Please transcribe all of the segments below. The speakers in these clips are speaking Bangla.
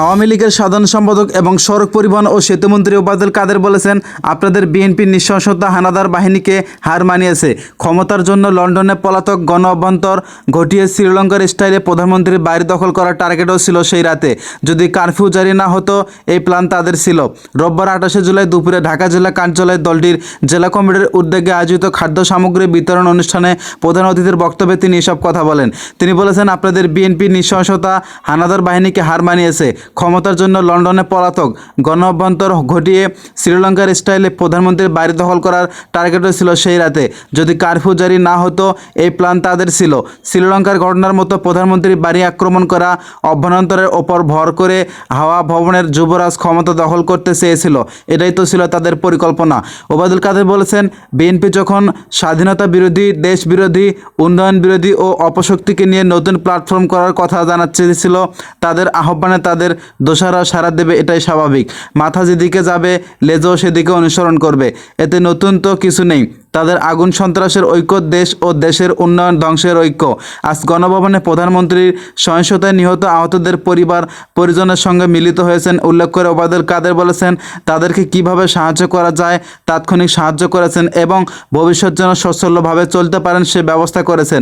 আওয়ামী লীগের সাধারণ সম্পাদক এবং সড়ক পরিবহন ও সেতুমন্ত্রী ওবায়দুল কাদের বলেছেন, আপনাদের বিএনপির নৃশংসতা হানাদার বাহিনীকে হার মানিয়েছে। ক্ষমতার জন্য লন্ডনে পলাতক গণ অভ্যন্তর ঘটিয়ে শ্রীলঙ্কার স্টাইলে প্রধানমন্ত্রীর বাড়ি দখল করার টার্গেটও ছিল সেই রাতে। যদি কারফিউ জারি না হতো, এই প্ল্যান তাদের ছিল। রোববার 28শে জুলাই দুপুরে ঢাকা জেলা কার্যালয়ে দলটির জেলা কমিটির উদ্যোগে আয়োজিত খাদ্য সামগ্রী বিতরণ অনুষ্ঠানে প্রধান অতিথির বক্তব্যে তিনি এসব কথা বলেন। তিনি বলেছেন, আপনাদের বিএনপির নৃশংসতা হানাদার বাহিনীকে হার মানিয়েছে। ক্ষমতার জন্য লন্ডনে পলাতক গণ অভ্যন্তর ঘটিয়ে শ্রীলঙ্কার স্টাইলে প্রধানমন্ত্রীর বাড়ি দখল করার টার্গেটও ছিল সেই রাতে। যদি কারফিউ জারি না হতো, এই প্ল্যান তাদের ছিল। শ্রীলঙ্কার ঘটনার মতো প্রধানমন্ত্রীর বাড়ি আক্রমণ করা, অভ্যন্তরের ওপর ভর করে হাওয়া ভবনের যুবরাজ ক্ষমতা দখল করতে চেয়েছিল। এটাই তো ছিল তাদের পরিকল্পনা। ওবায়দুল কাদের বলেছেন, বিএনপি যখন স্বাধীনতা বিরোধী, দেশ বিরোধী, উন্নয়ন বিরোধী ও অপশক্তিকে নিয়ে নতুন প্ল্যাটফর্ম করার কথা জানাচ্ছিল, তাদের আহ্বানে তাদের দোষারা সাড়া দেবে, এটাই স্বাভাবিক। মাথা যেদিকে যাবে, লেজও সেদিকে অনুসরণ করবে। এতে নতুন তো কিছু নেই। তাদের আগুন সন্ত্রাসের ঐক্য, দেশ ও দেশের উন্নয়ন ধ্বংসের ঐক্য। আজ গণভবনে প্রধানমন্ত্রীর সহিংসতায় নিহত আহতদের পরিবার পরিজনের সঙ্গে মিলিত হয়েছেন উল্লেখ করে ওবায়দুল কাদের বলেছেন, তাদেরকে কিভাবে সাহায্য করা যায় তাৎক্ষণিক সাহায্য করেছেন এবং ভবিষ্যৎ যেন সচ্ছলভাবে চলতে পারেন সে ব্যবস্থা করেছেন।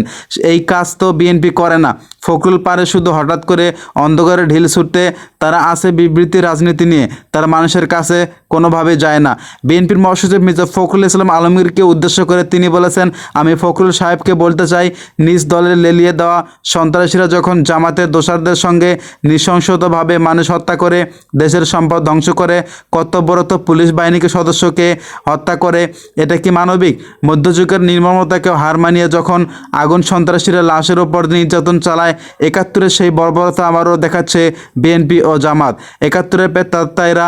এই কাজ তো বিএনপি করে না। ফখরুল পারে শুধু হঠাৎ করে অন্ধকারে ঢিল ছুটতে। তারা আছে বিবৃতি রাজনীতি নিয়ে, তারা মানুষের কাছে কোনোভাবে যায় না। বিএনপির মহাসচিব মির্জা ফখরুল ইসলাম আলমগীরকে উদ্দেশ্য করে তিনি বলেছেন, আমি ফখরুল সাহেবকে বলতে চাই, নিজ দলের লেলিয়ে দেওয়া সন্ত্রাসীরা যখন জামাতের দোসরদের সঙ্গে নৃশংসভাবে মানুষ হত্যা করে, দেশের সম্পদ ধ্বংস করে, কর্তব্যরত পুলিশ বাহিনীকে সদস্যকে হত্যা করে, এটা কি মানবিক? মধ্যযুগের নির্মমতাকেও হার মানিয়ে যখন আগুন সন্ত্রাসীরা লাশের ওপর নির্যাতন চালায়, ৭১-এর সেই বর্বরতা আবারও দেখাচ্ছে বিএনপি ও জামাত। ৭১-এর প্রেতাত্মারা